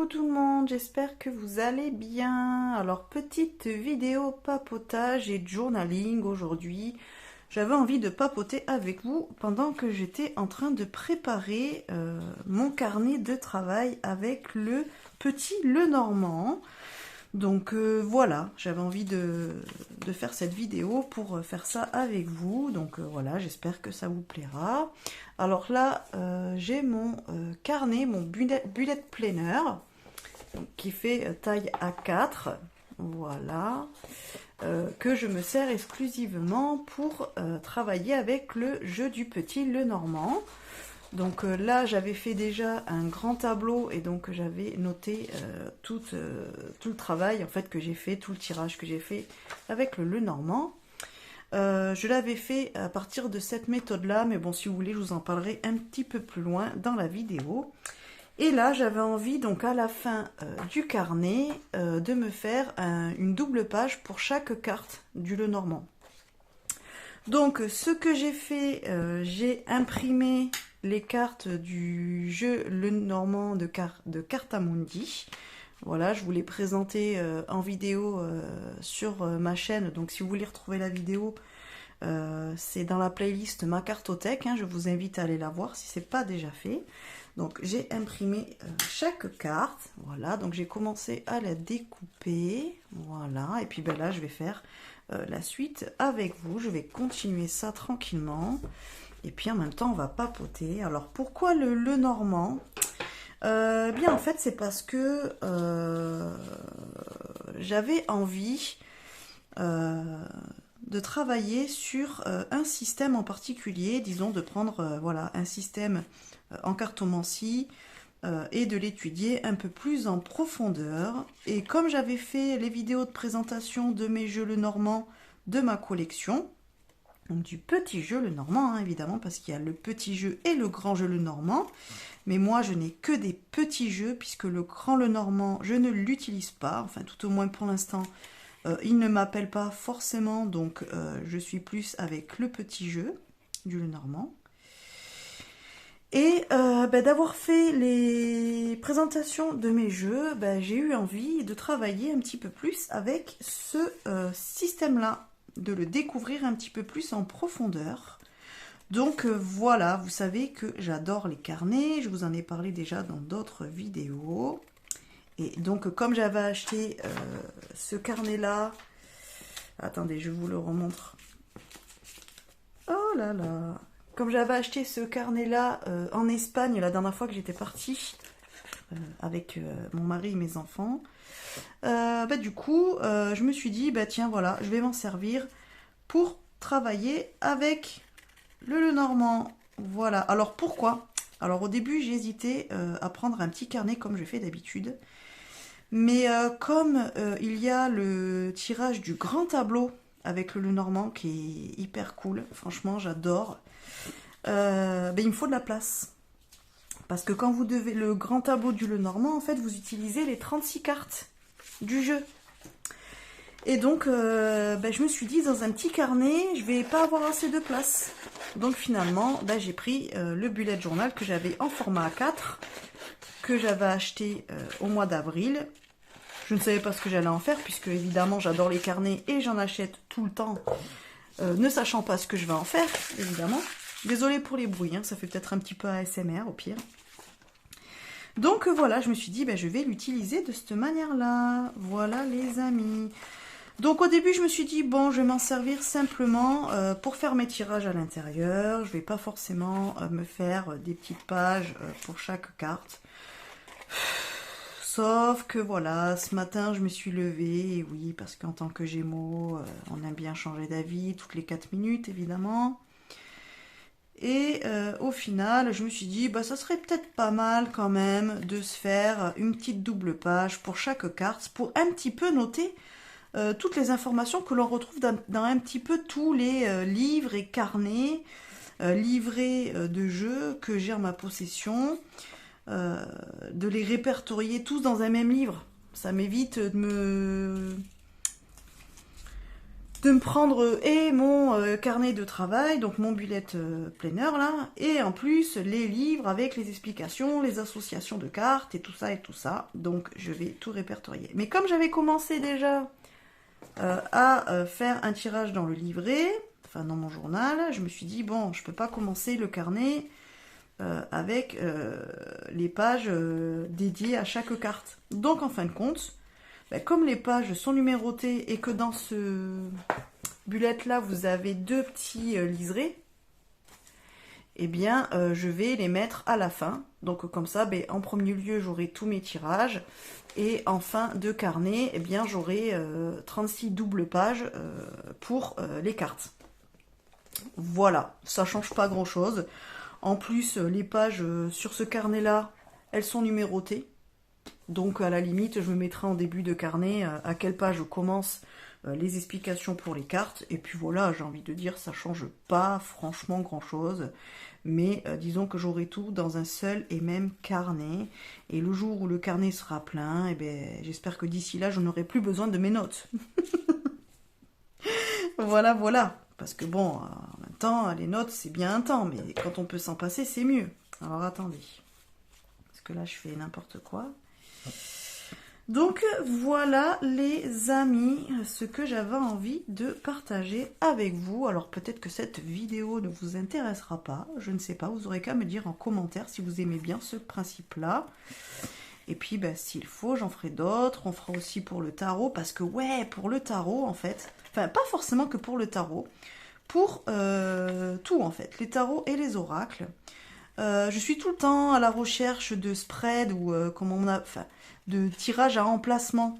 tout le monde, j'espère que vous allez bien. Alors petite vidéo papotage et journaling aujourd'hui. J'avais envie de papoter avec vous pendant que j'étais en train de préparer mon carnet de travail avec le petit Lenormand. Donc voilà, j'avais envie de faire cette vidéo pour faire ça avec vous. Donc voilà, j'espère que ça vous plaira. Alors là, j'ai mon carnet, mon bullet planner, donc, qui fait taille A4. Voilà, que je me sers exclusivement pour travailler avec le jeu du petit Lenormand. Donc là, j'avais fait déjà un grand tableau et donc j'avais noté tout le travail en fait que j'ai fait, tout le tirage que j'ai fait avec le Lenormand. Je l'avais fait à partir de cette méthode-là, mais bon, si vous voulez, je vous en parlerai un petit peu plus loin dans la vidéo. Et là, j'avais envie, donc à la fin du carnet, de me faire une double page pour chaque carte du Lenormand. Donc, ce que j'ai fait, j'ai imprimé les cartes du jeu Lenormand de Cartamundi. Voilà, je vous l'ai présenté en vidéo sur ma chaîne. Donc, si vous voulez retrouver la vidéo, c'est dans la playlist Ma Cartothèque. Hein, je vous invite à aller la voir si ce n'est pas déjà fait. Donc, j'ai imprimé chaque carte. Voilà, donc j'ai commencé à la découper. Voilà, et puis ben là, je vais faire la suite avec vous. Je vais continuer ça tranquillement. Et puis en même temps, on va papoter. Alors, pourquoi le Lenormand ? Bien, en fait, c'est parce que j'avais envie de travailler sur un système en particulier, disons de prendre voilà, un système en cartomancie et de l'étudier un peu plus en profondeur. Et comme j'avais fait les vidéos de présentation de mes jeux Lenormand de ma collection, donc du petit jeu Lenormand, hein, évidemment, parce qu'il y a le petit jeu et le grand jeu Lenormand. Mais moi, je n'ai que des petits jeux, puisque le grand Lenormand, je ne l'utilise pas. Enfin, tout au moins pour l'instant, il ne m'appelle pas forcément. Donc, je suis plus avec le petit jeu du Lenormand. Et d'avoir fait les présentations de mes jeux, j'ai eu envie de travailler un petit peu plus avec ce système-là, de le découvrir un petit peu plus en profondeur. Donc voilà, vous savez que j'adore les carnets, je vous en ai parlé déjà dans d'autres vidéos. Et donc comme j'avais acheté ce carnet-là, attendez, je vous le remontre. Oh là là! Comme j'avais acheté ce carnet-là en Espagne la dernière fois que j'étais partie avec mon mari et mes enfants, du coup, je me suis dit, tiens, voilà, je vais m'en servir pour travailler avec le Lenormand. Voilà. Alors, pourquoi ? Alors, au début, j'ai hésité à prendre un petit carnet comme je fais d'habitude. Mais comme il y a le tirage du grand tableau avec le Lenormand qui est hyper cool, franchement, j'adore, il me faut de la place. Parce que quand vous devez le grand tableau du Lenormand, en fait, vous utilisez les 36 cartes du jeu. Et donc, je me suis dit, dans un petit carnet, je vais pas avoir assez de place. Donc finalement, j'ai pris le bullet journal que j'avais en format A4, que j'avais acheté au mois d'avril. Je ne savais pas ce que j'allais en faire, puisque évidemment, j'adore les carnets et j'en achète tout le temps, ne sachant pas ce que je vais en faire, évidemment. Désolée pour les bruits, hein, ça fait peut-être un petit peu ASMR au pire. Donc voilà, je me suis dit, je vais l'utiliser de cette manière-là. Voilà les amis. Donc au début, je me suis dit, bon, je vais m'en servir simplement pour faire mes tirages à l'intérieur. Je ne vais pas forcément me faire des petites pages pour chaque carte. Sauf que voilà, ce matin, je me suis levée, et oui, parce qu'en tant que Gémeaux, on aime bien changer d'avis toutes les 4 minutes, évidemment. Et au final, je me suis dit, ça serait peut-être pas mal quand même de se faire une petite double page pour chaque carte, pour un petit peu noter toutes les informations que l'on retrouve dans un petit peu tous les livres et carnets, livrets de jeux que j'ai en ma possession, de les répertorier tous dans un même livre. Ça m'évite de me prendre et mon carnet de travail, donc mon bullet planner là, et en plus les livres avec les explications, les associations de cartes et tout ça et tout ça. Donc je vais tout répertorier. Mais comme j'avais commencé déjà à faire un tirage dans le livret, enfin dans mon journal, je me suis dit bon, je peux pas commencer le carnet avec les pages dédiées à chaque carte. Donc en fin de compte, ben, comme les pages sont numérotées et que dans ce bullet là vous avez deux petits liserés, eh bien je vais les mettre à la fin. Donc comme ça, ben, en premier lieu j'aurai tous mes tirages et en fin de carnet, eh bien j'aurai 36 doubles pages pour les cartes. Voilà, ça change pas grand chose. En plus, les pages sur ce carnet là, elles sont numérotées. Donc à la limite, je me mettrai en début de carnet à quelle page je commence les explications pour les cartes. Et puis voilà, j'ai envie de dire, ça change pas franchement grand chose. Mais disons que j'aurai tout dans un seul et même carnet. Et le jour où le carnet sera plein, eh ben, j'espère que d'ici là, je n'aurai plus besoin de mes notes. Voilà, voilà. Parce que bon, en même temps, les notes, c'est bien un temps. Mais quand on peut s'en passer, c'est mieux. Alors attendez. Parce que là, je fais n'importe quoi. Donc voilà les amis, ce que j'avais envie de partager avec vous. Alors peut-être que cette vidéo ne vous intéressera pas, je ne sais pas, vous aurez qu'à me dire en commentaire si vous aimez bien ce principe-là. Et puis ben, s'il faut, j'en ferai d'autres, on fera aussi pour le tarot, parce que ouais, pour le tarot en fait, enfin pas forcément que pour le tarot, pour tout en fait, les tarots et les oracles. Je suis tout le temps à la recherche de spread ou comment on a... Enfin, de tirages à emplacement.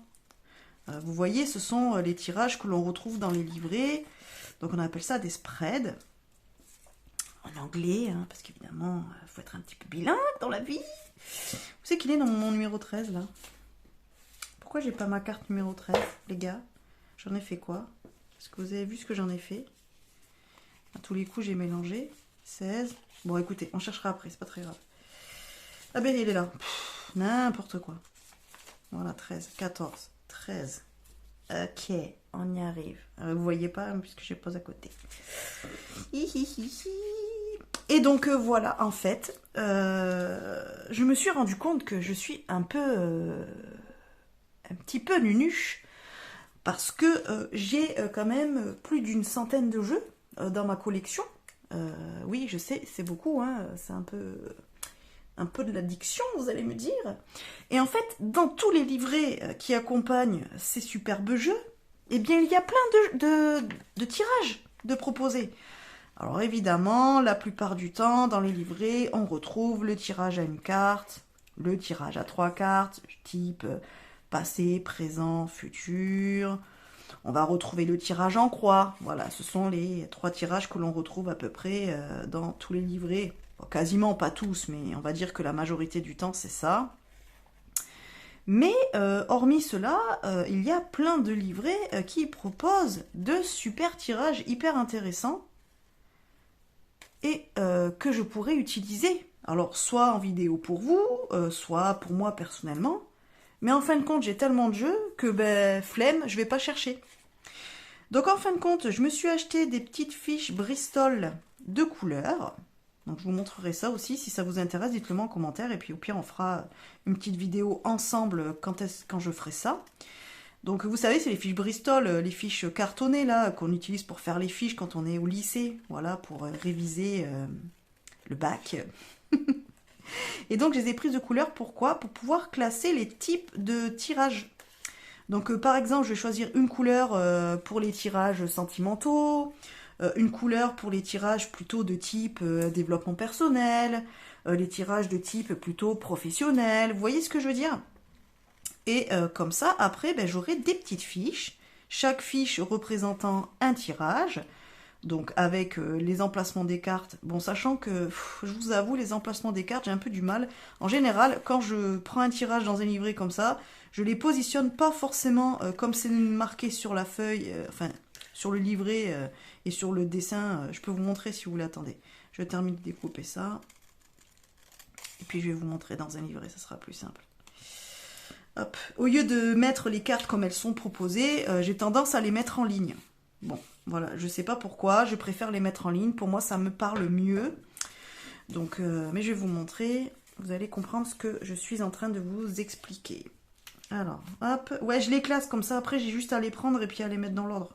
Vous voyez, ce sont les tirages que l'on retrouve dans les livrets. Donc on appelle ça des spreads. En anglais, hein, parce qu'évidemment, il faut être un petit peu bilingue dans la vie. Vous savez qu'il est dans mon numéro 13, là? Pourquoi j'ai pas ma carte numéro 13, les gars? J'en ai fait quoi? Est-ce que vous avez vu ce que j'en ai fait? À tous les coups, j'ai mélangé. 16. Bon, écoutez, on cherchera après, c'est pas très grave. Ah ben, il est là. N'importe quoi. Voilà, 13, 14, 13. Ok, on y arrive. Vous voyez pas, puisque je pose à côté. Et donc, voilà, en fait, je me suis rendu compte que je suis un petit peu nunuche, parce que j'ai quand même plus d'une centaine de jeux dans ma collection. Oui, je sais, c'est beaucoup, hein, c'est un peu de l'addiction, vous allez me dire. Et en fait, dans tous les livrets qui accompagnent ces superbes jeux, eh bien, il y a plein de tirages de proposés. Alors évidemment, la plupart du temps, dans les livrets, on retrouve le tirage à une carte, le tirage à 3 cartes, type passé, présent, futur. On va retrouver le tirage en croix. Voilà, ce sont les 3 tirages que l'on retrouve à peu près dans tous les livrets. Quasiment pas tous, mais on va dire que la majorité du temps, c'est ça. Mais hormis cela, il y a plein de livrets qui proposent de super tirages hyper intéressants et que je pourrais utiliser. Alors, soit en vidéo pour vous, soit pour moi personnellement. Mais en fin de compte, j'ai tellement de jeux que, ben, flemme, je vais pas chercher. Donc, en fin de compte, je me suis acheté des petites fiches Bristol de couleurs. Donc je vous montrerai ça aussi, si ça vous intéresse, dites-le moi en commentaire, et puis au pire on fera une petite vidéo ensemble quand je ferai ça. Donc vous savez, c'est les fiches Bristol, les fiches cartonnées là, qu'on utilise pour faire les fiches quand on est au lycée, voilà, pour réviser le bac. Et donc je les ai prises de couleur, pourquoi? Pour pouvoir classer les types de tirages. Donc par exemple, je vais choisir une couleur pour les tirages sentimentaux, une couleur pour les tirages plutôt de type développement personnel, les tirages de type plutôt professionnel, vous voyez ce que je veux dire? Et comme ça, après, ben, j'aurai des petites fiches, chaque fiche représentant un tirage, donc avec les emplacements des cartes. Bon, sachant que, je vous avoue, les emplacements des cartes, j'ai un peu du mal. En général, quand je prends un tirage dans un livret comme ça, je les positionne pas forcément comme c'est marqué sur la feuille, enfin, sur le livret et sur le dessin. Je peux vous montrer si vous voulez, attendez. Je termine de découper ça. Et puis je vais vous montrer dans un livret, ça sera plus simple. Hop. Au lieu de mettre les cartes comme elles sont proposées, j'ai tendance à les mettre en ligne. Bon, voilà, je sais pas pourquoi, je préfère les mettre en ligne. Pour moi, ça me parle mieux. Donc, mais je vais vous montrer. Vous allez comprendre ce que je suis en train de vous expliquer. Alors, hop. Ouais, je les classe comme ça. Après, j'ai juste à les prendre et puis à les mettre dans l'ordre.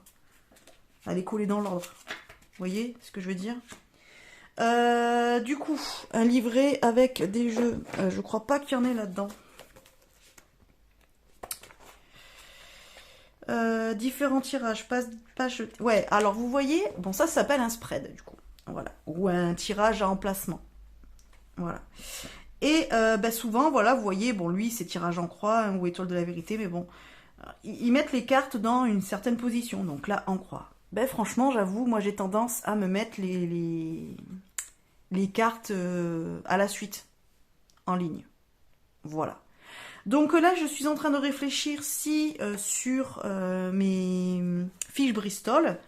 À les coller dans l'ordre. Vous voyez ce que je veux dire? Du coup, un livret avec des jeux. Je crois pas qu'il y en ait là-dedans. Différents tirages. Page... Ouais, alors vous voyez, bon, ça s'appelle un spread, du coup. Voilà. Ou un tirage à emplacement. Voilà. Et souvent, voilà, vous voyez, bon, lui, c'est tirage en croix hein, ou étoile de la vérité, mais bon, ils mettent les cartes dans une certaine position. Donc là, en croix. Ben, franchement, j'avoue, moi, j'ai tendance à me mettre les cartes à la suite, en ligne. Voilà. Donc là, je suis en train de réfléchir si sur mes fiches Bristol,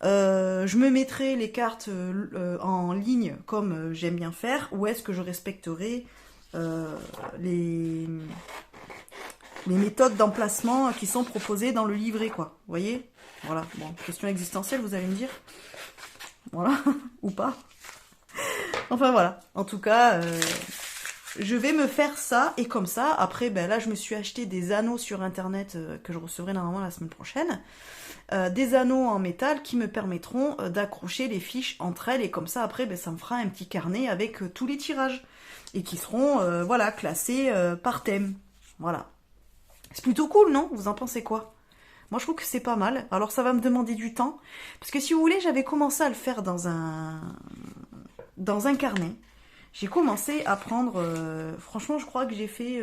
je me mettrai les cartes en ligne comme j'aime bien faire, ou est-ce que je respecterai les méthodes d'emplacement qui sont proposées dans le livret, quoi. Vous voyez? Voilà. Bon, question existentielle, vous allez me dire. Voilà. Ou pas. Enfin, voilà. En tout cas... je vais me faire ça, et comme ça, après, ben là, je me suis acheté des anneaux sur Internet que je recevrai normalement la semaine prochaine. Des anneaux en métal qui me permettront d'accrocher les fiches entre elles, et comme ça, après, ben, ça me fera un petit carnet avec tous les tirages. Et qui seront, voilà, classés par thème. Voilà. C'est plutôt cool, non? Vous en pensez quoi? Moi, je trouve que c'est pas mal. Alors, ça va me demander du temps. Parce que si vous voulez, j'avais commencé à le faire dans un carnet. J'ai commencé à prendre, franchement, je crois que j'ai fait,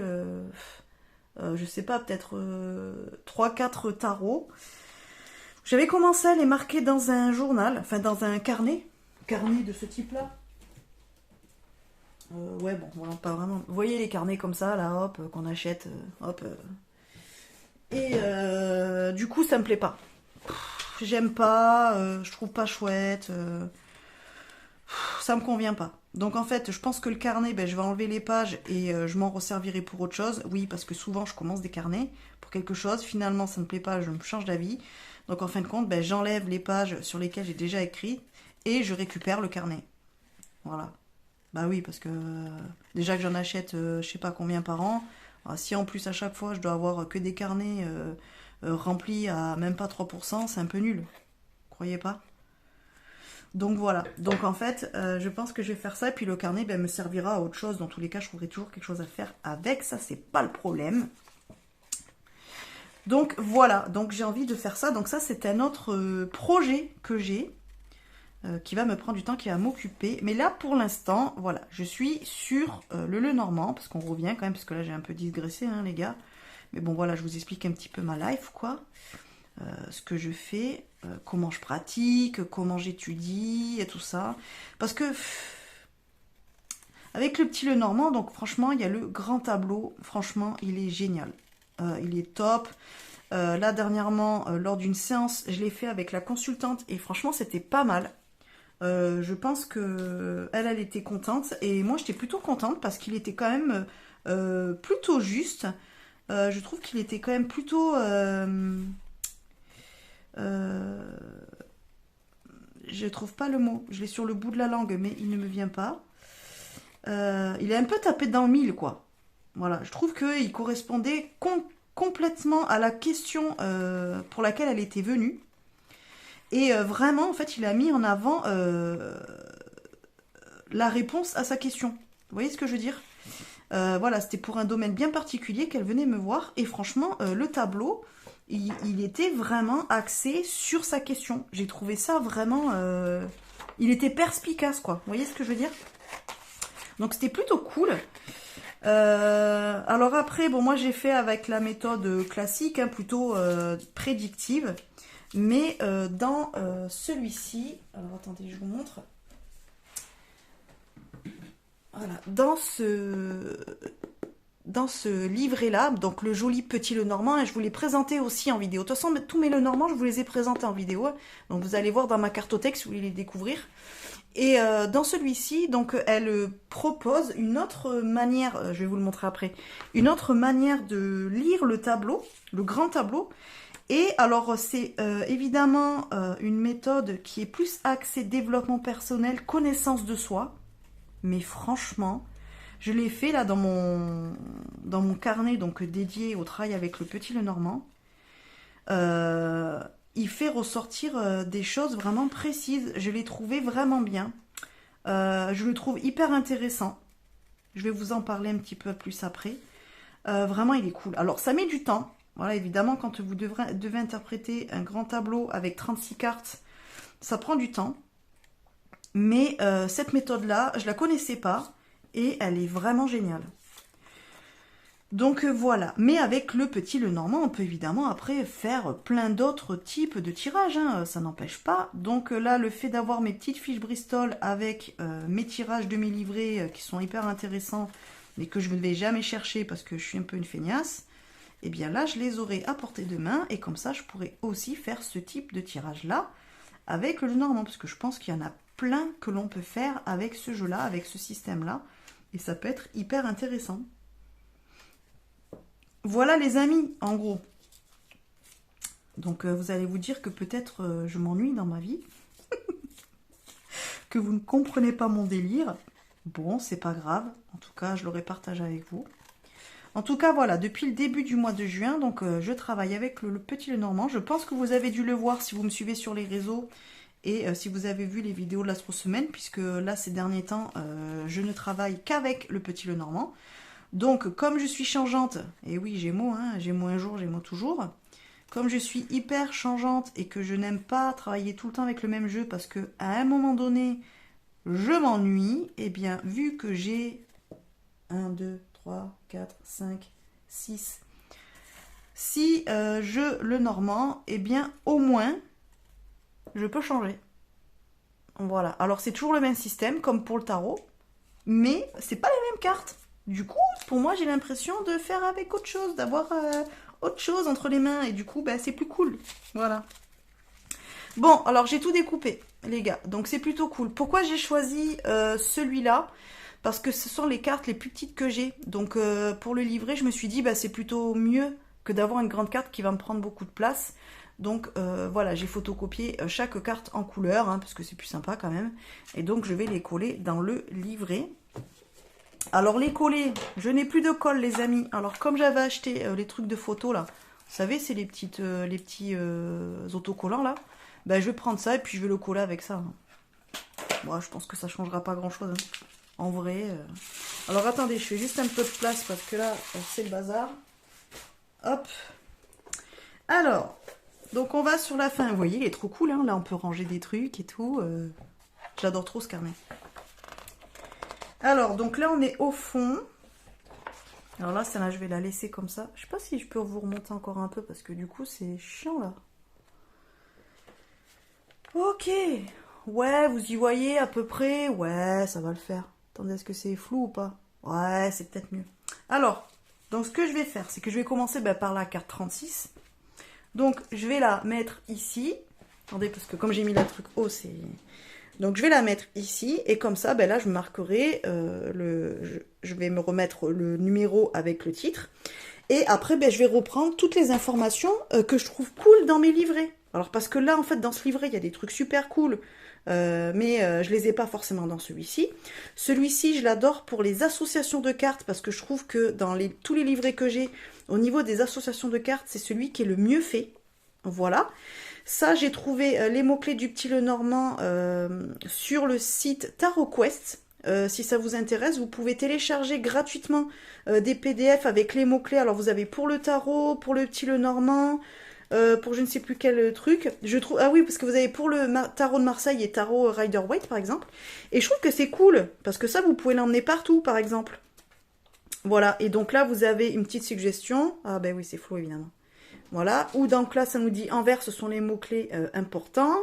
je sais pas, peut-être 3-4 tarots. J'avais commencé à les marquer dans un journal, enfin dans un carnet de ce type-là. Ouais, bon, voilà, pas vraiment. Vous voyez les carnets comme ça, là, hop, qu'on achète, hop. Et du coup, ça me plaît pas. J'aime pas, je trouve pas chouette. Ça me convient pas. Donc en fait, je pense que le carnet, ben, je vais enlever les pages et je m'en resservirai pour autre chose. Oui, parce que souvent, je commence des carnets pour quelque chose. Finalement, ça ne me plaît pas, je me change d'avis. Donc en fin de compte, ben, j'enlève les pages sur lesquelles j'ai déjà écrit et je récupère le carnet. Voilà. Bah oui, parce que déjà que j'en achète je sais pas combien par an. Alors, si en plus à chaque fois, je dois avoir que des carnets remplis à même pas 3%, c'est un peu nul. Croyez pas? Donc voilà, donc en fait, je pense que je vais faire ça, et puis le carnet ben, me servira à autre chose. Dans tous les cas, je trouverai toujours quelque chose à faire avec, ça c'est pas le problème. Donc voilà, donc j'ai envie de faire ça. Donc ça c'est un autre projet que j'ai, qui va me prendre du temps, qui va m'occuper. Mais là pour l'instant, voilà, je suis sur le Lenormand, parce qu'on revient quand même, parce que là j'ai un peu digressé hein, les gars. Mais bon voilà, je vous explique un petit peu ma life quoi. Ce que je fais, comment je pratique, comment j'étudie et tout ça. Parce que avec le petit Lenormand, donc franchement, il y a le grand tableau. Franchement, il est génial. Il est top. Là, dernièrement, lors d'une séance, je l'ai fait avec la consultante et franchement, c'était pas mal. Je pense que elle était contente et moi, j'étais plutôt contente parce qu'il était quand même plutôt juste. Je trouve qu'il était quand même plutôt... je trouve pas le mot, je l'ai sur le bout de la langue, mais il ne me vient pas. Il est un peu tapé dans le mille, quoi. Voilà, je trouve qu'il correspondait complètement à la question pour laquelle elle était venue. Et vraiment, en fait, il a mis en avant la réponse à sa question. Vous voyez ce que je veux dire? Voilà, c'était pour un domaine bien particulier qu'elle venait me voir. Et franchement, le tableau... Il était vraiment axé sur sa question. J'ai trouvé ça vraiment... il était perspicace, quoi. Vous voyez ce que je veux dire? Donc, c'était plutôt cool. Alors après, bon, moi, j'ai fait avec la méthode classique, hein, plutôt prédictive. Mais dans celui-ci... Alors, attendez, je vous montre. Voilà. Dans ce livret-là, donc le joli petit Lenormand, et je vous l'ai présenté aussi en vidéo. De toute façon, tous mes Lenormands, je vous les ai présentés en vidéo. Donc vous allez voir dans ma cartothèque si vous voulez les découvrir. Et dans celui-ci, donc elle propose une autre manière, je vais vous le montrer après, une autre manière de lire le tableau, le grand tableau. Et alors, c'est évidemment une méthode qui est plus axée développement personnel, connaissance de soi. Mais franchement, je l'ai fait là dans mon carnet donc dédié au travail avec le Petit Lenormand. Il fait ressortir des choses vraiment précises. Je l'ai trouvé vraiment bien. Je le trouve hyper intéressant. Je vais vous en parler un petit peu plus après. Vraiment, il est cool. Alors, ça met du temps. Voilà, évidemment, quand vous devez interpréter un grand tableau avec 36 cartes, ça prend du temps. Mais cette méthode-là, je la connaissais pas et elle est vraiment géniale. Donc voilà. Mais avec le Petit Lenormand, on peut évidemment après faire plein d'autres types de tirages. Hein, ça n'empêche pas. Donc là, le fait d'avoir mes petites fiches Bristol avec mes tirages de mes livrets qui sont hyper intéressants, mais que je ne vais jamais chercher parce que je suis un peu une feignasse, et bien là, je les aurai à portée de main et comme ça, je pourrai aussi faire ce type de tirage-là avec le Lenormand, parce que je pense qu'il y en a plein que l'on peut faire avec ce jeu-là, avec ce système-là, et ça peut être hyper intéressant. Voilà les amis, en gros. Donc vous allez vous dire que peut-être je m'ennuie dans ma vie, que vous ne comprenez pas mon délire. Bon, c'est pas grave, en tout cas, je l'aurai partagé avec vous. En tout cas, voilà, depuis le début du mois de juin, donc je travaille avec le Petit Lenormand. Je pense que vous avez dû le voir si vous me suivez sur les réseaux et si vous avez vu les vidéos de l'Astro-Semaine, puisque là, ces derniers temps, je ne travaille qu'avec le Petit Lenormand. Donc, comme je suis changeante, et oui, Gémeaux, hein, Gémeaux un jour, Gémeaux toujours, comme je suis hyper changeante et que je n'aime pas travailler tout le temps avec le même jeu parce que à un moment donné, je m'ennuie, et bien, vu que j'ai 1, 2, 3, 4, 5, 6. Si je le normand, eh bien au moins je peux changer. Voilà. Alors c'est toujours le même système comme pour le tarot, mais c'est pas les mêmes cartes. Du coup, pour moi, j'ai l'impression de faire avec autre chose, d'avoir autre chose entre les mains, et du coup, bah, c'est plus cool. Voilà. Bon, alors j'ai tout découpé, les gars, donc c'est plutôt cool. Pourquoi j'ai choisi celui-là ? Parce que ce sont les cartes les plus petites que j'ai. Donc pour le livret, je me suis dit, bah, c'est plutôt mieux que d'avoir une grande carte qui va me prendre beaucoup de place. Donc voilà, j'ai photocopié chaque carte en couleur, hein, parce que c'est plus sympa quand même. Et donc je vais les coller dans le livret. Alors les coller, je n'ai plus de colle les amis. Alors comme j'avais acheté les trucs de photo là, vous savez, c'est les petits autocollants là. Bah, je vais prendre ça et puis je vais le coller avec ça. Bon, je pense que ça changera pas grand chose. Hein. En vrai. Alors attendez, je fais juste un peu de place parce que là, c'est le bazar. Hop. Alors, donc on va sur la fin. Vous voyez, il est trop cool. Hein. Là, on peut ranger des trucs et tout. J'adore trop ce carnet. Alors, donc là, on est au fond. Alors là, celle-là, je vais la laisser comme ça. Je sais pas si je peux vous remonter encore un peu parce que du coup, c'est chiant là. Ok. Ouais, vous y voyez à peu près. Ouais, ça va le faire. Attendez, est-ce que c'est flou ou pas? Ouais, c'est peut-être mieux. Alors, donc ce que je vais faire, c'est que je vais commencer par la carte 36. Donc, je vais la mettre ici. Attendez, parce que comme j'ai mis le truc haut, c'est... Donc, je vais la mettre ici. Et comme ça, là, je marquerai je vais me remettre le numéro avec le titre. Et après, je vais reprendre toutes les informations que je trouve cool dans mes livrets. Alors, parce que là, en fait, dans ce livret, il y a des trucs super cool. Mais je les ai pas forcément dans celui-ci. Celui-ci, je l'adore pour les associations de cartes parce que je trouve que dans tous les livrets que j'ai, au niveau des associations de cartes, c'est celui qui est le mieux fait. Voilà. Ça, j'ai trouvé les mots-clés du Petit Lenormand sur le site Tarot Quest. Si ça vous intéresse, vous pouvez télécharger gratuitement des PDF avec les mots-clés. Alors, vous avez pour le tarot, pour le Petit Lenormand, pour je ne sais plus quel truc. Je trouve, ah oui, parce que vous avez pour le tarot de Marseille et tarot Rider-Waite, par exemple. Et je trouve que c'est cool, parce que ça, vous pouvez l'emmener partout, par exemple. Voilà, et donc là, vous avez une petite suggestion. Ah ben oui, c'est flou, évidemment. Voilà, ou donc là, ça nous dit en vert, ce sont les mots-clés importants.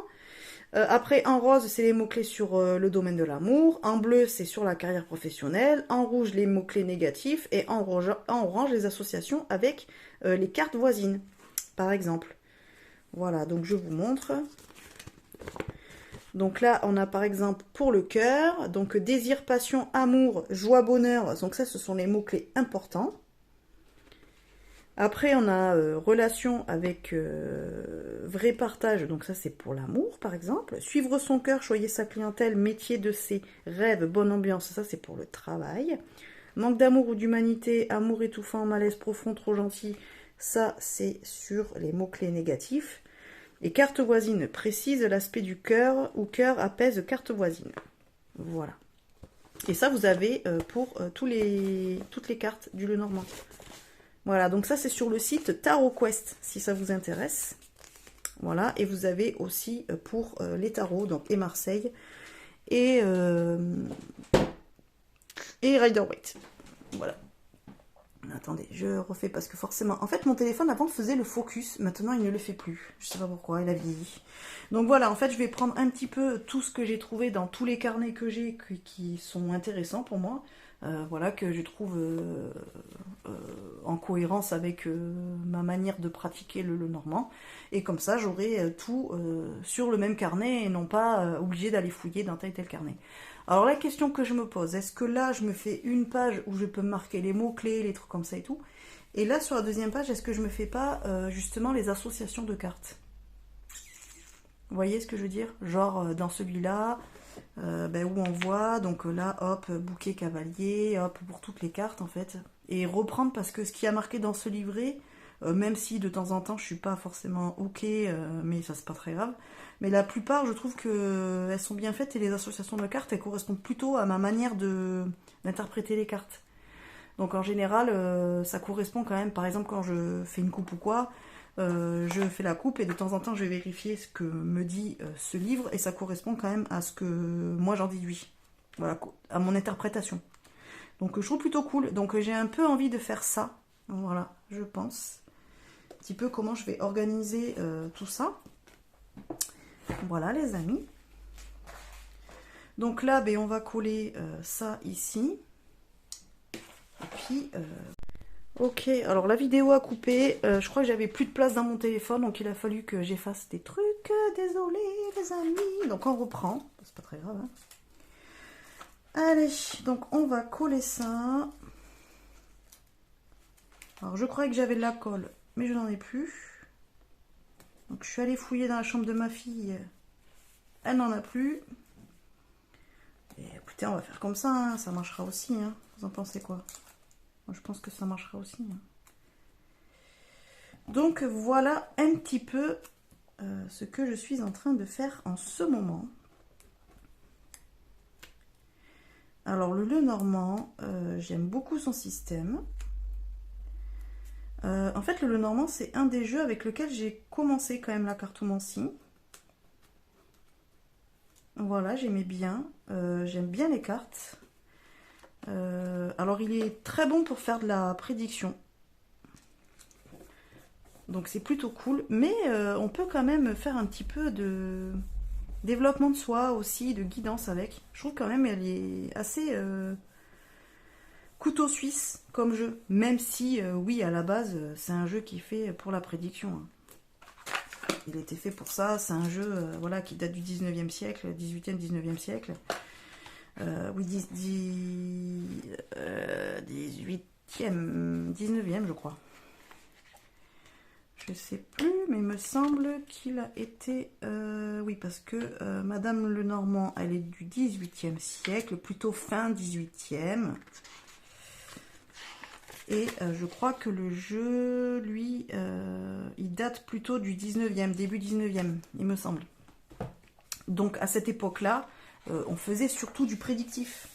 Après, en rose, c'est les mots-clés sur le domaine de l'amour. En bleu, c'est sur la carrière professionnelle. En rouge, les mots-clés négatifs. Et en orange, les associations avec les cartes voisines, par exemple. Voilà, donc je vous montre. Donc là, on a par exemple pour le cœur, donc désir, passion, amour, joie, bonheur. Donc ça, ce sont les mots-clés importants. Après, on a relation avec vrai partage, donc ça c'est pour l'amour par exemple. Suivre son cœur, choyer sa clientèle, métier de ses rêves, bonne ambiance, ça c'est pour le travail. Manque d'amour ou d'humanité, amour étouffant, malaise profond, trop gentil, ça c'est sur les mots-clés négatifs. Et carte voisine précise l'aspect du cœur ou cœur apaise carte voisine. Voilà. Et ça vous avez pour toutes les cartes du Lenormand. Voilà, donc ça c'est sur le site Tarot Quest, si ça vous intéresse. Voilà, et vous avez aussi pour les tarots, donc et Marseille, et Rider-Waite. Voilà. Attendez, je refais parce que forcément... En fait, mon téléphone avant faisait le focus. Maintenant, il ne le fait plus. Je sais pas pourquoi, il a vieilli. Donc voilà, en fait, je vais prendre un petit peu tout ce que j'ai trouvé dans tous les carnets que j'ai qui sont intéressants pour moi. Voilà, que je trouve en cohérence avec ma manière de pratiquer le normand. Et comme ça, j'aurai tout sur le même carnet et non pas obligé d'aller fouiller dans tel carnet. Alors la question que je me pose, est-ce que là je me fais une page où je peux marquer les mots-clés, les trucs comme ça et tout, et là sur la deuxième page, est-ce que je me fais pas justement les associations de cartes? Vous voyez ce que je veux dire? Genre dans celui-là, où on voit, donc là hop, bouquet cavalier, hop, pour toutes les cartes en fait, et reprendre parce que ce qui a marqué dans ce livret, même si de temps en temps je suis pas forcément ok, mais ça c'est pas très grave. Mais la plupart, je trouve qu'elles sont bien faites et les associations de cartes, elles correspondent plutôt à ma manière d'interpréter les cartes. Donc en général, ça correspond quand même, par exemple quand je fais une coupe ou quoi, je fais la coupe et de temps en temps je vais vérifier ce que me dit ce livre et ça correspond quand même à ce que moi j'en déduis. Voilà, à mon interprétation. Donc je trouve plutôt cool. Donc j'ai un peu envie de faire ça. Donc, voilà, je pense. Un petit peu comment je vais organiser tout ça. Voilà les amis. Donc là, on va coller ça ici. Et puis, ok, alors la vidéo a coupé. Je crois que j'avais plus de place dans mon téléphone, donc il a fallu que j'efface des trucs. Désolé les amis. Donc on reprend. C'est pas très grave. Hein. Allez, donc on va coller ça. Alors je croyais que j'avais de la colle, mais je n'en ai plus. Donc je suis allée fouiller dans la chambre de ma fille. Elle n'en a plus. Et écoutez, on va faire comme ça, hein. Ça marchera aussi. Hein. Vous en pensez quoi? Moi, je pense que ça marchera aussi. Hein. Donc voilà un petit peu ce que je suis en train de faire en ce moment. Alors le Lenormand, j'aime beaucoup son système. En fait, le Lenormand, c'est un des jeux avec lequel j'ai commencé quand même la cartomancie. Voilà, j'aimais bien. J'aime bien les cartes. Alors, il est très bon pour faire de la prédiction. Donc, c'est plutôt cool. Mais on peut quand même faire un petit peu de développement de soi aussi, de guidance avec. Je trouve quand même elle est assez... couteau suisse comme jeu, même si, oui, à la base, c'est un jeu qui est fait pour la prédiction. Hein. Il était fait pour ça, c'est un jeu voilà, qui date du 19e siècle, 18e, 19e siècle. Oui, 18e, 19e, je crois. Je sais plus, mais il me semble qu'il a été... oui, parce que Madame Lenormand, elle est du 18e siècle, plutôt fin 18e. Et je crois que le jeu, lui, il date plutôt du 19e, début 19e, il me semble. Donc à cette époque-là, on faisait surtout du prédictif.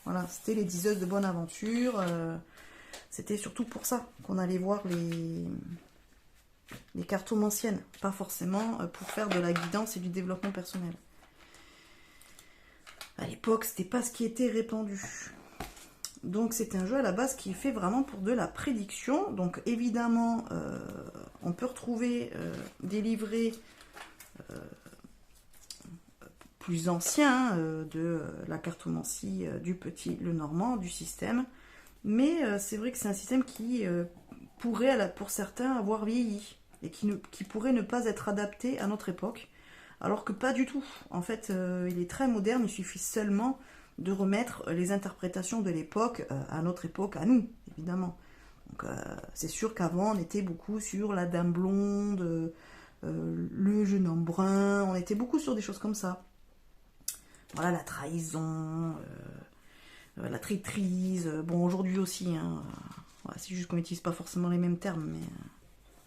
Voilà, c'était les diseuses de bonne aventure. C'était surtout pour ça qu'on allait voir les cartomanciennes. Pas forcément pour faire de la guidance et du développement personnel. À l'époque, c'était pas ce qui était répandu. Donc c'est un jeu à la base qui est fait vraiment pour de la prédiction. Donc évidemment, on peut retrouver des livrets plus anciens de la cartomancie du petit Lenormand, du système. Mais c'est vrai que c'est un système qui pourrait, pour certains, avoir vieilli. Et qui pourrait ne pas être adapté à notre époque. Alors que pas du tout. En fait, il est très moderne, il suffit seulement... de remettre les interprétations de l'époque à notre époque, à nous, évidemment. Donc c'est sûr qu'avant on était beaucoup sur la dame blonde, le jeune homme brun, on était beaucoup sur des choses comme ça. Voilà, la trahison, la traîtrise, bon aujourd'hui aussi, hein, voilà, c'est juste qu'on n'utilise pas forcément les mêmes termes, mais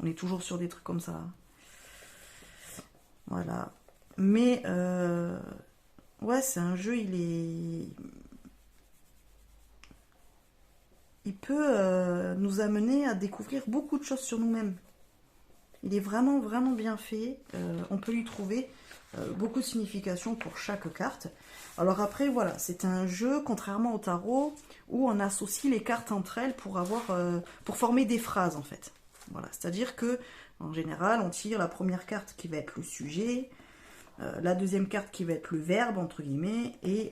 on est toujours sur des trucs comme ça. Voilà. Mais ouais, c'est un jeu, il peut nous amener à découvrir beaucoup de choses sur nous-mêmes. Il est vraiment, vraiment bien fait. On peut lui trouver beaucoup de significations pour chaque carte. Alors après, voilà, c'est un jeu, contrairement au tarot, où on associe les cartes entre elles pour former des phrases, en fait. Voilà, c'est-à-dire que, en général, on tire la première carte qui va être le sujet, la deuxième carte qui va être le verbe, entre guillemets, et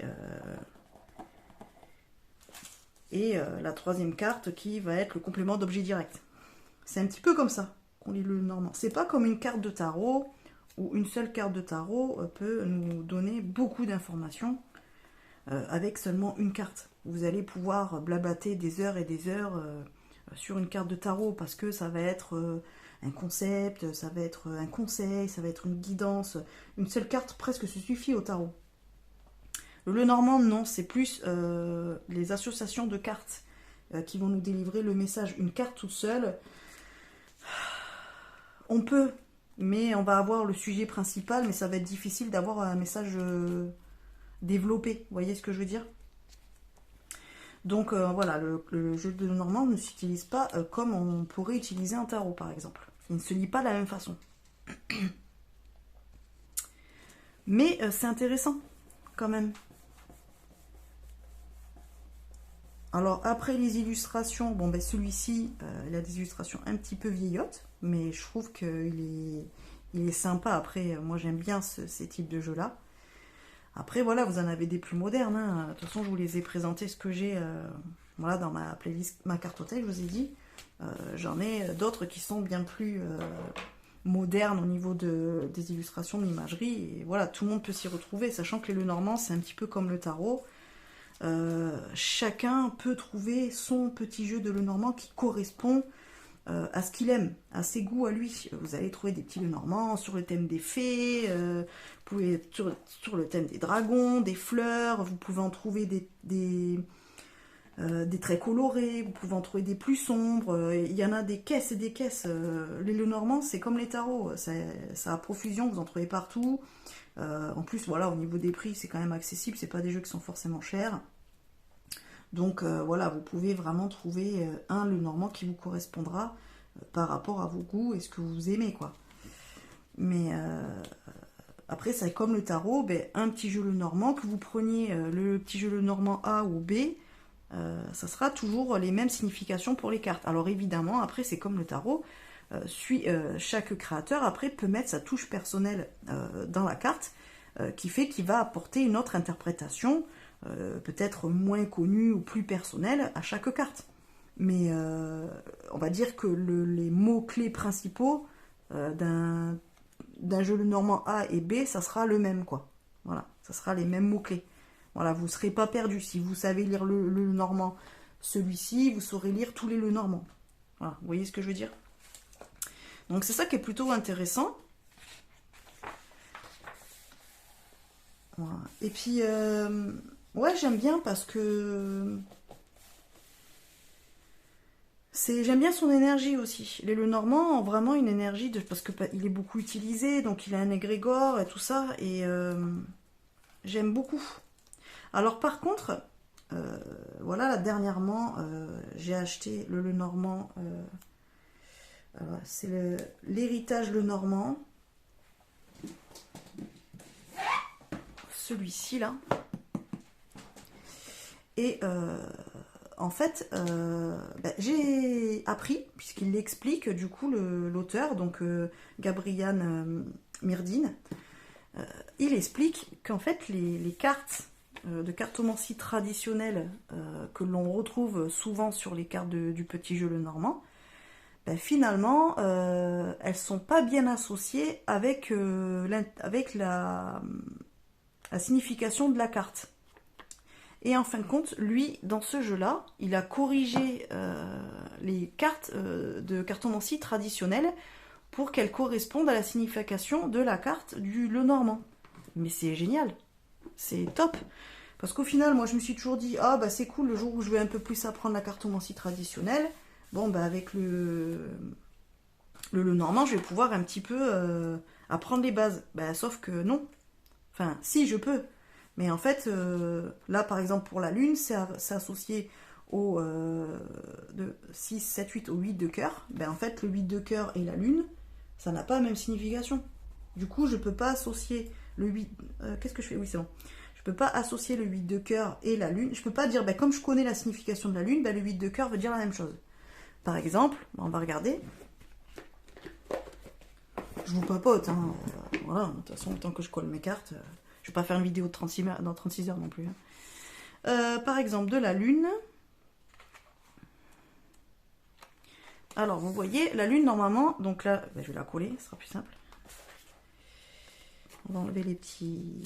la troisième carte qui va être le complément d'objet direct. C'est un petit peu comme ça qu'on lit le normand. C'est pas comme une carte de tarot, où une seule carte de tarot peut nous donner beaucoup d'informations avec seulement une carte. Vous allez pouvoir blablater des heures et des heures sur une carte de tarot, parce que ça va être un concept, ça va être un conseil, ça va être une guidance. Une seule carte presque se suffit au tarot. Le normand, non, c'est plus les associations de cartes qui vont nous délivrer le message. Une carte toute seule, on peut, mais on va avoir le sujet principal, mais ça va être difficile d'avoir un message développé. Vous voyez ce que je veux dire? Donc voilà, le jeu de normand ne s'utilise pas comme on pourrait utiliser un tarot, par exemple. Il ne se lit pas de la même façon. Mais c'est intéressant, quand même. Alors après les illustrations, bon ben celui-ci, il a des illustrations un petit peu vieillottes, mais je trouve qu'il est sympa. Après, moi j'aime bien ces types de jeux-là. Après voilà, vous en avez des plus modernes, hein. De toute façon je vous les ai présentés, ce que j'ai voilà, dans ma playlist, ma cartothèque, je vous ai dit. J'en ai d'autres qui sont bien plus modernes au niveau des illustrations, de l'imagerie. Et voilà, tout le monde peut s'y retrouver, sachant que les Lenormand, c'est un petit peu comme le tarot. Chacun peut trouver son petit jeu de Lenormand qui correspond à ce qu'il aime, à ses goûts à lui. Vous allez trouver des petits Lenormand sur le thème des fées, vous pouvez sur le thème des dragons, des fleurs, vous pouvez en trouver des très colorés, vous pouvez en trouver des plus sombres, il y en a des caisses et des caisses. Les Lenormand, c'est comme les tarots, ça a profusion, vous en trouvez partout. En plus, voilà, au niveau des prix, c'est quand même accessible, c'est pas des jeux qui sont forcément chers. Donc voilà, vous pouvez vraiment trouver un Lenormand qui vous correspondra par rapport à vos goûts et ce que vous aimez, quoi. Mais après, c'est comme le tarot, ben, un petit jeu Lenormand, que vous preniez le petit jeu Lenormand A ou B, ça sera toujours les mêmes significations pour les cartes. Alors évidemment, après, c'est comme le tarot, chaque créateur, après, peut mettre sa touche personnelle dans la carte, qui fait qu'il va apporter une autre interprétation, peut-être moins connue ou plus personnelle à chaque carte. Mais on va dire que les mots-clés principaux d'un jeu Lenormand A et B, ça sera le même, quoi. Voilà, ça sera les mêmes mots-clés. Voilà, vous ne serez pas perdu. Si vous savez lire le Lenormand, celui-ci, vous saurez lire tous les Lenormand. Voilà, vous voyez ce que je veux dire? Donc c'est ça qui est plutôt intéressant. Voilà. Et puis, ouais, j'aime bien parce que j'aime bien son énergie aussi. Les Lenormand ont vraiment une énergie parce que il est beaucoup utilisé, donc il a un égrégore et tout ça, et j'aime beaucoup. Alors par contre, voilà, là, dernièrement, j'ai acheté le Lenormand. C'est l'héritage Lenormand. Celui-ci là. Et en fait, j'ai appris, puisqu'il l'explique, du coup, l'auteur, donc Gabriel Myrdine, il explique qu'en fait, les cartes de cartomancie traditionnelles que l'on retrouve souvent sur les cartes du petit jeu Lenormand, finalement, elles sont pas bien associées avec la signification de la carte. Et en fin de compte, lui, dans ce jeu-là, il a corrigé les cartes de cartomancie traditionnelle pour qu'elles correspondent à la signification de la carte du Lenormand. Mais c'est génial, c'est top. Parce qu'au final, moi je me suis toujours dit, ah bah c'est cool, le jour où je vais un peu plus apprendre la cartomancie traditionnelle, bon bah avec le Lenormand, je vais pouvoir un petit peu apprendre les bases. Bah, sauf que non. Enfin, si, je peux. Mais en fait, là par exemple pour la lune, c'est associé au 6, 7, 8, au 8 de cœur. Ben, en fait, le 8 de cœur et la lune, ça n'a pas la même signification. Du coup, je peux pas associer le 8... qu'est-ce que je fais? Oui, c'est bon. Je peux pas associer le 8 de cœur et la lune. Je peux pas dire, ben, comme je connais la signification de la lune, ben, le 8 de cœur veut dire la même chose. Par exemple, on va regarder. Je vous papote, hein. Voilà, de toute façon, tant que je colle mes cartes, je vais pas faire une vidéo de 36 heures, dans 36 heures non plus. Hein. Par exemple, de la lune. Alors, vous voyez, la lune, normalement, donc là, ben, je vais la coller, ce sera plus simple. On va enlever les petits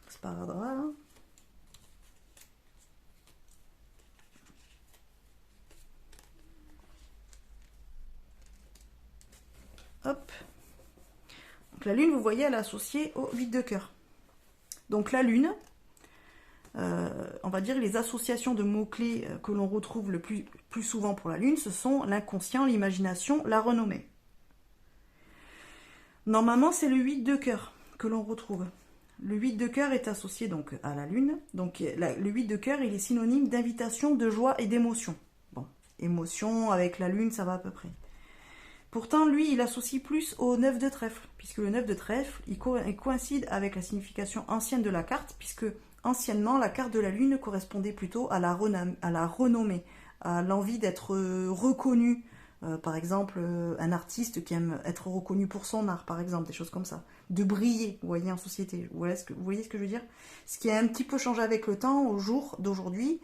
sparadraps, là. Hop. Donc la lune, vous voyez, elle est associée au 8 de cœur. Donc la lune, on va dire les associations de mots-clés que l'on retrouve le plus souvent pour la lune, ce sont l'inconscient, l'imagination, la renommée. Normalement, c'est le 8 de cœur que l'on retrouve. Le 8 de cœur est associé donc à la lune. Donc le 8 de cœur, il est synonyme d'invitation, de joie et d'émotion. Bon, émotion avec la lune, ça va à peu près. Pourtant, lui, il associe plus au 9 de trèfle, puisque le 9 de trèfle, il coïncide avec la signification ancienne de la carte, puisque anciennement, la carte de la lune correspondait plutôt à la renommée, à l'envie d'être reconnu. Par exemple, un artiste qui aime être reconnu pour son art, par exemple, des choses comme ça. De briller, vous voyez, en société. Vous voyez ce que je veux dire? Ce qui a un petit peu changé avec le temps, au jour d'aujourd'hui,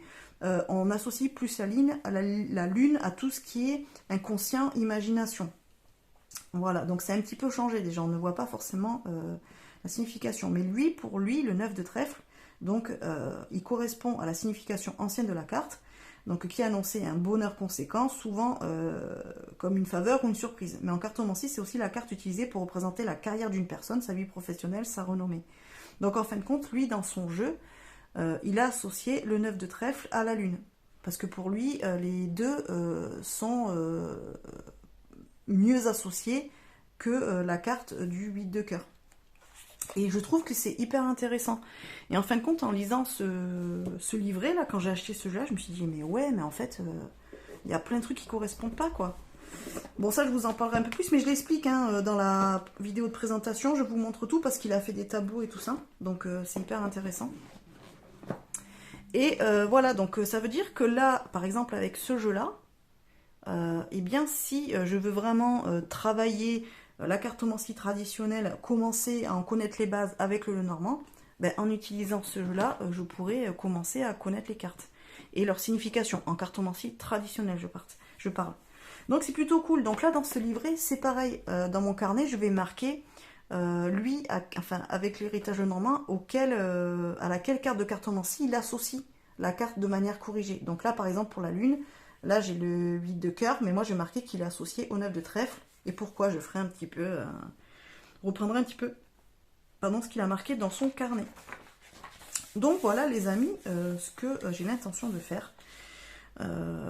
on associe plus la lune à tout ce qui est inconscient, imagination. Voilà, donc c'est un petit peu changé déjà, on ne voit pas forcément la signification. Mais lui, pour lui, le 9 de trèfle, donc il correspond à la signification ancienne de la carte, donc qui annonçait un bonheur conséquent, souvent comme une faveur ou une surprise. Mais en cartomancie, c'est aussi la carte utilisée pour représenter la carrière d'une personne, sa vie professionnelle, sa renommée. Donc en fin de compte, lui, dans son jeu, il a associé le 9 de trèfle à la lune. Parce que pour lui, les deux sont mieux associés que la carte du 8 de cœur. Et je trouve que c'est hyper intéressant. Et en fin de compte, en lisant ce livret, là, quand j'ai acheté ce jeu-là, je me suis dit, mais ouais, mais en fait, il y a plein de trucs qui correspondent pas, quoi. Bon, ça, je vous en parlerai un peu plus, mais je l'explique hein, dans la vidéo de présentation. Je vous montre tout parce qu'il a fait des tableaux et tout ça. Donc, c'est hyper intéressant. Et voilà, donc ça veut dire que là, par exemple, avec ce jeu-là, eh bien, si je veux vraiment travailler la cartomancie traditionnelle, commencer à en connaître les bases avec le Lenormand, ben, en utilisant ce jeu-là, je pourrais commencer à connaître les cartes et leur signification en cartomancie traditionnelle, je parle. Donc c'est plutôt cool. Donc là, dans ce livret, c'est pareil. Dans mon carnet, je vais marquer lui, avec l'héritage Lenormand, à laquelle carte de cartomancie il associe la carte de manière corrigée. Donc là, par exemple, pour la lune, là j'ai le 8 de cœur, mais moi j'ai marqué qu'il est associé au 9 de trèfle. Et pourquoi? Je ferai un petit peu, reprendrai un petit peu, ce qu'il a marqué dans son carnet. Donc voilà les amis, ce que j'ai l'intention de faire.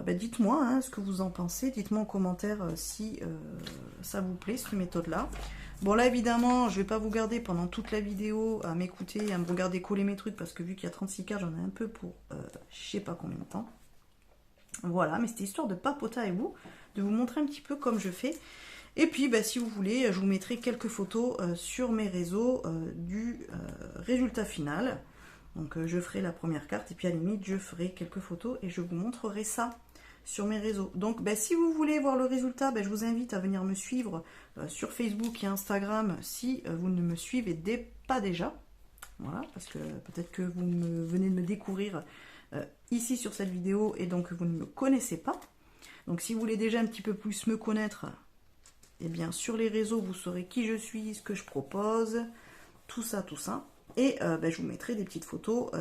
Dites-moi hein, ce que vous en pensez, dites-moi en commentaire si ça vous plaît, cette méthode-là. Bon là évidemment, je vais pas vous garder pendant toute la vidéo à m'écouter, à me regarder coller mes trucs, parce que vu qu'il y a 36 cartes, j'en ai un peu pour je sais pas combien de temps. Voilà, mais c'était histoire de papoter avec vous, de vous montrer un petit peu comme je fais. Et puis, si vous voulez, je vous mettrai quelques photos sur mes réseaux du résultat final. Donc, je ferai la première carte et puis à la limite, je ferai quelques photos et je vous montrerai ça sur mes réseaux. Donc, si vous voulez voir le résultat, je vous invite à venir me suivre sur Facebook et Instagram si vous ne me suivez pas déjà. Voilà, parce que peut-être que vous venez de me découvrir ici sur cette vidéo et donc vous ne me connaissez pas. Donc, si vous voulez déjà un petit peu plus me connaître, eh bien, sur les réseaux, vous saurez qui je suis, ce que je propose, tout ça, tout ça. Et je vous mettrai des petites photos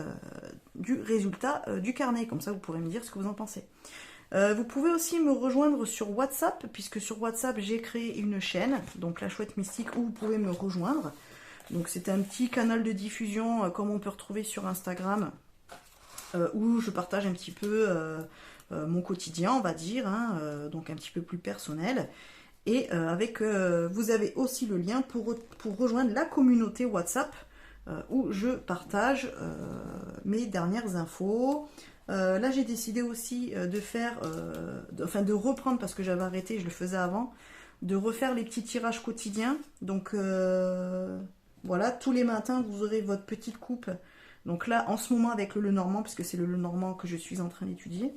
du résultat du carnet. Comme ça, vous pourrez me dire ce que vous en pensez. Vous pouvez aussi me rejoindre sur WhatsApp, puisque sur WhatsApp j'ai créé une chaîne, donc La Chouette Mystique, où vous pouvez me rejoindre. Donc c'est un petit canal de diffusion comme on peut retrouver sur Instagram, où je partage un petit peu mon quotidien, on va dire, hein, donc un petit peu plus personnel. Et vous avez aussi le lien pour rejoindre la communauté WhatsApp, où je partage mes dernières infos. Là j'ai décidé aussi de reprendre, parce que j'avais arrêté, je le faisais avant, de refaire les petits tirages quotidiens. Donc voilà, tous les matins vous aurez votre petite coupe. Donc là en ce moment avec le Lenormand, puisque c'est le Lenormand que je suis en train d'étudier,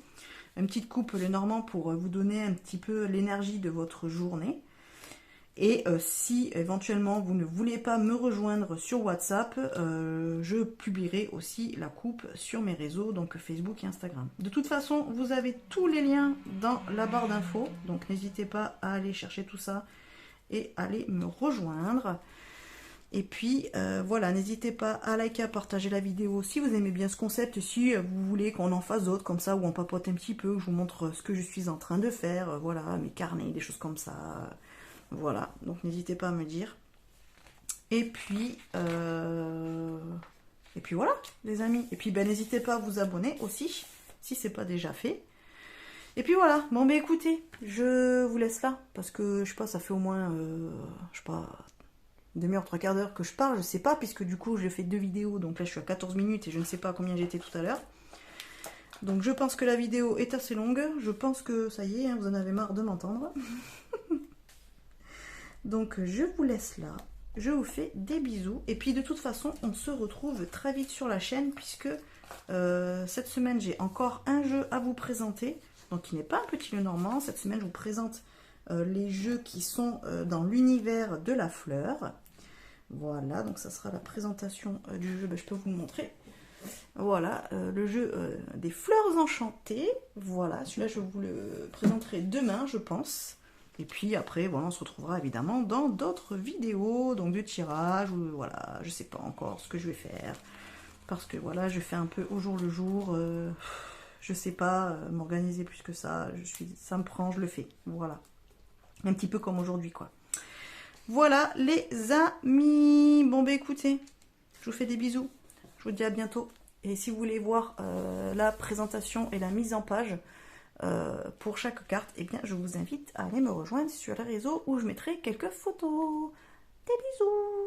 une petite coupe Lenormand pour vous donner un petit peu l'énergie de votre journée. Et si éventuellement vous ne voulez pas me rejoindre sur WhatsApp, je publierai aussi la coupe sur mes réseaux, donc Facebook et Instagram. De toute façon, vous avez tous les liens dans la barre d'infos, donc n'hésitez pas à aller chercher tout ça et aller me rejoindre. Et puis voilà, n'hésitez pas à liker, à partager la vidéo si vous aimez bien ce concept, si vous voulez qu'on en fasse d'autres comme ça, où on papote un petit peu, où je vous montre ce que je suis en train de faire, voilà, mes carnets, des choses comme ça. Voilà, donc n'hésitez pas à me dire. Et puis voilà, les amis. Et puis n'hésitez pas à vous abonner aussi, si c'est pas déjà fait. Et puis voilà, bon ben écoutez, je vous laisse là, parce que je sais pas, ça fait au moins, je sais pas, une demi-heure, trois quarts d'heure que je parle, je sais pas, puisque du coup j'ai fait 2 vidéos, donc là je suis à 14 minutes et je ne sais pas combien j'étais tout à l'heure. Donc je pense que la vidéo est assez longue, je pense que ça y est, hein, vous en avez marre de m'entendre. Donc je vous laisse là, je vous fais des bisous, et puis de toute façon on se retrouve très vite sur la chaîne, puisque cette semaine j'ai encore un jeu à vous présenter, donc qui n'est pas un petit Lenormand. Cette semaine je vous présente les jeux qui sont dans l'univers de la fleur. Voilà, donc ça sera la présentation du jeu, ben, je peux vous le montrer. Voilà, le jeu des fleurs enchantées, voilà, celui-là je vous le présenterai demain je pense. Et puis après, voilà, on se retrouvera évidemment dans d'autres vidéos, donc de tirage, ou voilà, je sais pas encore ce que je vais faire. Parce que voilà, je fais un peu au jour le jour, je sais pas m'organiser plus que ça, ça me prend, je le fais, voilà. Un petit peu comme aujourd'hui, quoi. Voilà les amis, bon bah écoutez, je vous fais des bisous, je vous dis à bientôt. Et si vous voulez voir la présentation et la mise en page, pour chaque carte, eh bien, je vous invite à aller me rejoindre sur les réseaux où je mettrai quelques photos. Des bisous!